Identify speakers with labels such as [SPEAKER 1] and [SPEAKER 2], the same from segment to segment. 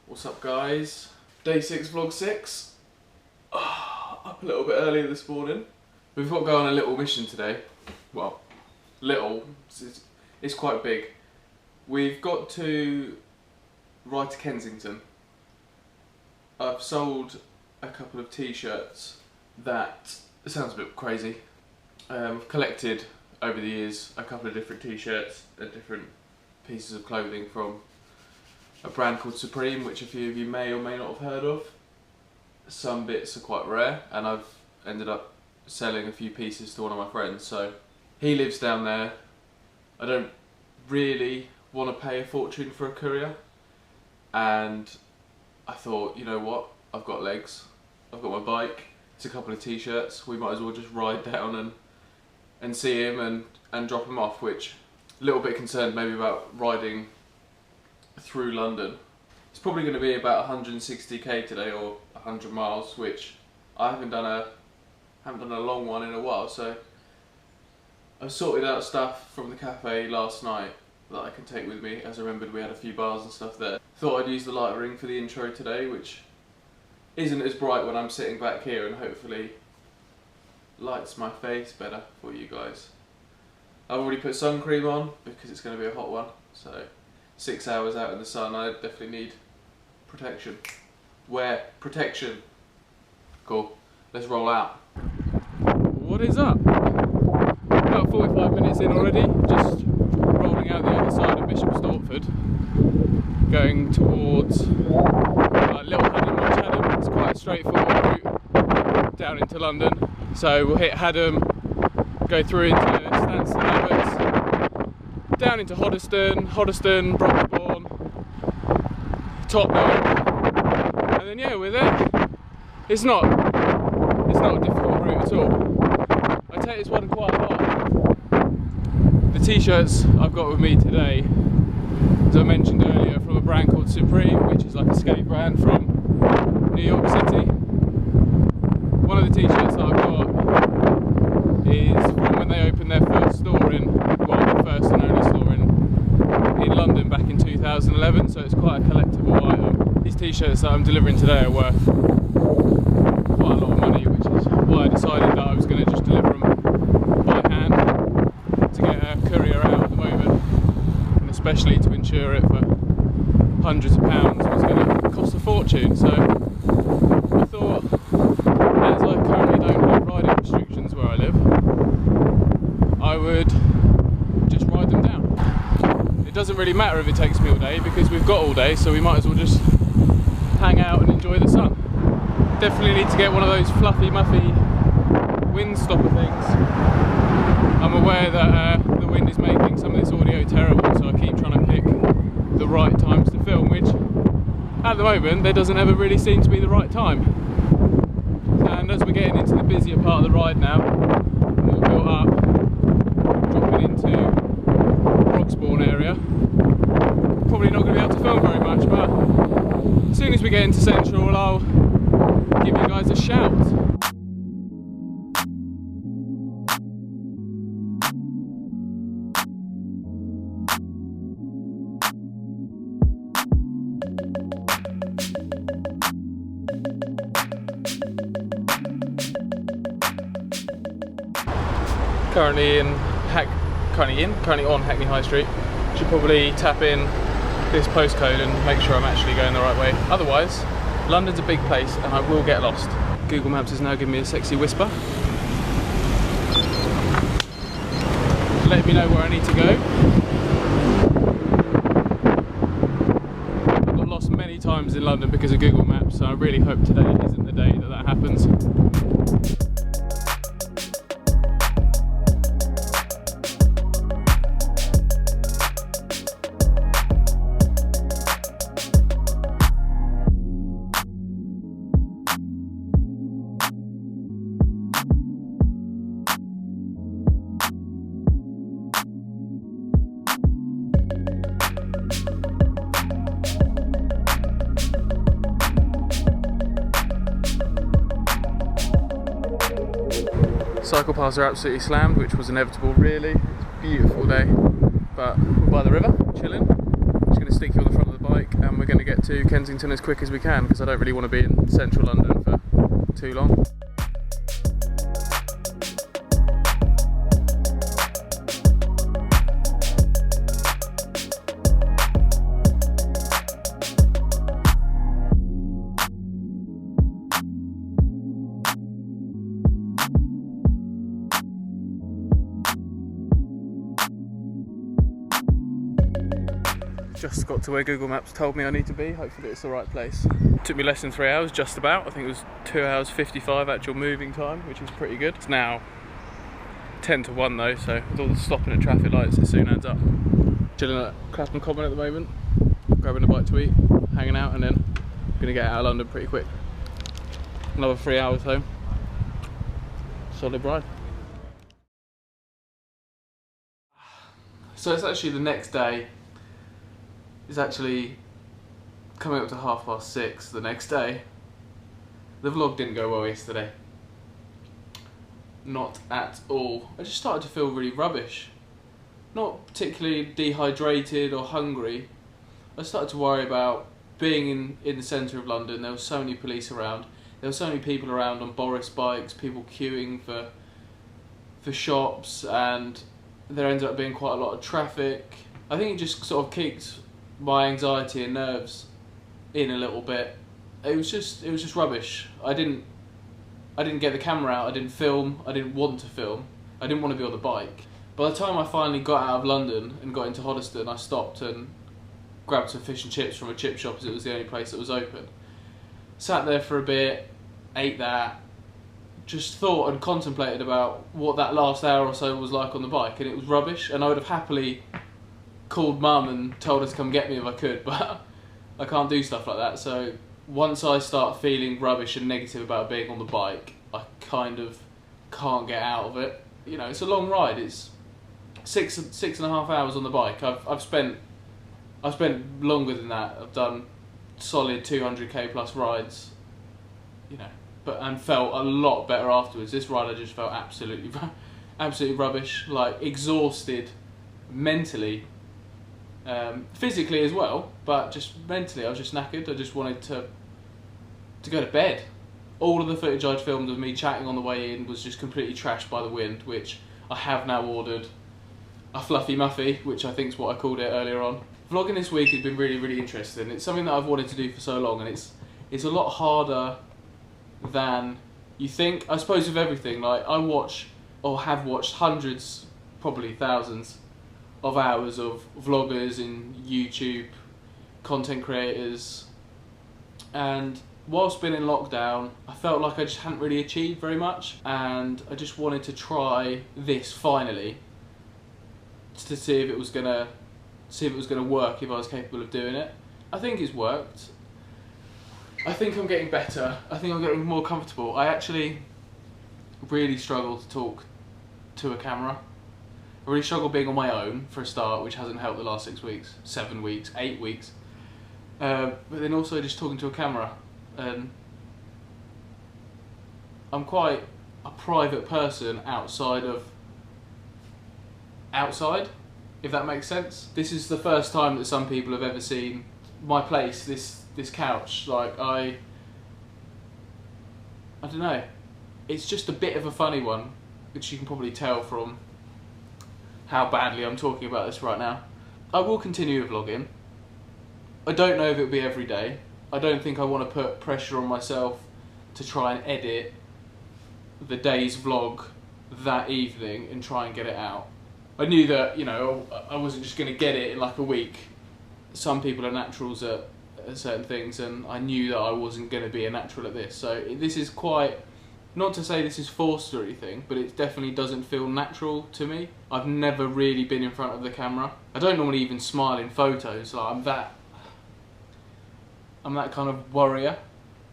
[SPEAKER 1] What's up guys? Day 6 vlog 6. Up a little bit earlier this morning. We've got to go on a little mission today. Well, little, it's quite big. We've got to ride to Kensington. I've sold a couple of t-shirts that, it sounds a bit crazy. I've collected over the years a couple of different t-shirts and different pieces of clothing from a brand called Supreme, which a few of you may or may not have heard of. Some bits are quite rare, and I've ended up selling a few pieces to one of my friends. So he lives down there. I don't really want to pay a fortune for a courier, and I thought, you know what, I've got legs, I've got my bike, it's a couple of t-shirts, we might as well just ride down and see him and drop him off, which a little bit concerned maybe about riding through London. It's probably going to be about 160k today, or 100 miles, which I haven't done a long one in a while. So I sorted out stuff from the cafe last night that I can take with me, as I remembered we had a few bars and stuff there. Thought I'd use the light ring for the intro today, which isn't as bright when I'm sitting back here, and hopefully lights my face better for you guys. I've already put sun cream on because it's going to be a hot one, so 6 hours out in the sun, I definitely need protection. Wear protection. Cool, let's roll out. What is up? About 45 minutes in already, just rolling out the other side of Bishop Stortford, going towards Little Haddam, Much Haddam. It's quite a straightforward route down into London. So we'll hit Haddam, go through into Stansted Abbots, down into Hoddesdon, Broxbourne, Tottenham, and then yeah, we're there. It's not a difficult route at all. I take this one quite a lot. The t-shirts I've got with me today, as I mentioned earlier, from a brand called Supreme, which is like a skate brand from New York City. One of the t-shirts that I've got is from when they opened their first store in, well, the first and only store in London back in 2011, so it's quite a collectible item. These t-shirts that I'm delivering today are worth quite a lot of money, which is why I decided that I was going to just deliver them by hand to get a courier out at the moment, and especially to insure it for hundreds of pounds was going to cost a fortune. So I thought, as I currently don't have riding restrictions where I live, I would just ride them down. It doesn't really matter if it takes me all day because we've got all day, so we might as well just hang out and enjoy the sun. Definitely need to get one of those fluffy muffy wind stopper things. I'm aware that the wind is making some of this audio terrible, so I keep trying to pick the right times to film, which at the moment there doesn't ever really seem to be the right time. And as we're getting into the busier part of the ride now, more built up, dropping into Broxbourne area, probably not going to be able to film very much, but as soon as we get into Central I'll give you guys a shout. Currently on Hackney High Street. Should probably tap in this postcode and make sure I'm actually going the right way. Otherwise, London's a big place and I will get lost. Google Maps has now given me a sexy whisper, letting me know where I need to go. I've got lost many times in London because of Google Maps, so I really hope today isn't the day that happens. Cycle paths are absolutely slammed, which was inevitable really. It's a beautiful day, but we're by the river, chilling. Just going to stick you on the front of the bike and and we're going to get to Kensington as quick as we can because I don't really want to be in central London for too long. Just got to where Google Maps told me I need to be. Hopefully it's the right place. Took me less than 3 hours, just about. I think it was 2 hours 55 actual moving time, which is pretty good. It's now 10 to 1 though, so with all the stopping at traffic lights, it soon adds up. Chilling at Clapham Common at the moment, grabbing a bite to eat, hanging out, and then gonna get out of London pretty quick. Another 3 hours home. Solid ride. So it's actually the next day. It's actually coming up to 6:30 the next day. The vlog didn't go well yesterday. Not at all. I just started to feel really rubbish. Not particularly dehydrated or hungry. I started to worry about being in the centre of London. There were so many police around. There were so many people around on Boris bikes, people queuing for shops, and there ended up being quite a lot of traffic. I think it just sort of kicked my anxiety and nerves in a little bit. It was just rubbish. I didn't get the camera out. I didn't film. I didn't want to film. I didn't want to be on the bike. By the time I finally got out of London and got into Hoddesdon, I stopped and grabbed some fish and chips from a chip shop as it was the only place that was open. Sat there for a bit, ate that, just thought and contemplated about what that last hour or so was like on the bike, and it was rubbish. And I would have happily called mum and told her to come get me if I could, but I can't do stuff like that. So once I start feeling rubbish and negative about being on the bike, I kind of can't get out of it. You know, it's a long ride. It's six and a half hours on the bike. I've spent longer than that. I've done solid 200k plus rides, you know, and felt a lot better afterwards. This ride I just felt absolutely rubbish, like exhausted mentally. Physically as well, but just mentally I was just knackered. I just wanted to go to bed. All of the footage I'd filmed of me chatting on the way in was just completely trashed by the wind, which I have now ordered a Fluffy Muffy, which I think is what I called it earlier on. Vlogging this week has been really, really interesting. It's something that I've wanted to do for so long, and it's a lot harder than you think. I suppose with everything, like I watch or have watched hundreds, probably thousands of hours of vloggers and YouTube content creators, and whilst being in lockdown I felt like I just hadn't really achieved very much, and I just wanted to try this finally to see if it was gonna work, if I was capable of doing it. I think it's worked. I think I'm getting better. I think I'm getting more comfortable. I actually really struggle to talk to a camera. I really struggle being on my own for a start, which hasn't helped the last 6 weeks, 7 weeks, 8 weeks. But then also just talking to a camera. I'm quite a private person outside, if that makes sense. This is the first time that some people have ever seen my place, this couch. Like I don't know. It's just a bit of a funny one, which you can probably tell from how badly I'm talking about this right now. I will continue vlogging. I don't know if it'll be every day. I don't think I want to put pressure on myself to try and edit the day's vlog that evening and try and get it out. I knew that, you know, I wasn't just going to get it in like a week. Some people are naturals at certain things, and I knew that I wasn't going to be a natural at this. So this is quite, not to say this is forced or anything, but it definitely doesn't feel natural to me. I've never really been in front of the camera. I don't normally even smile in photos. Like I'm that kind of warrior.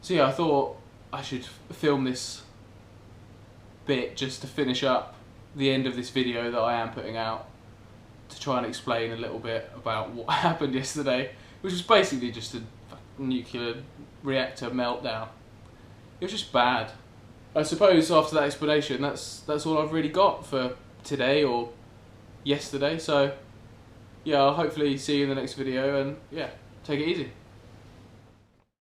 [SPEAKER 1] So yeah, I thought I should film this bit just to finish up the end of this video that I am putting out, to try and explain a little bit about what happened yesterday, which was basically just a nuclear reactor meltdown. It was just bad. I suppose after that explanation, that's all I've really got for today or yesterday. So yeah, I'll hopefully see you in the next video, and yeah, take it easy.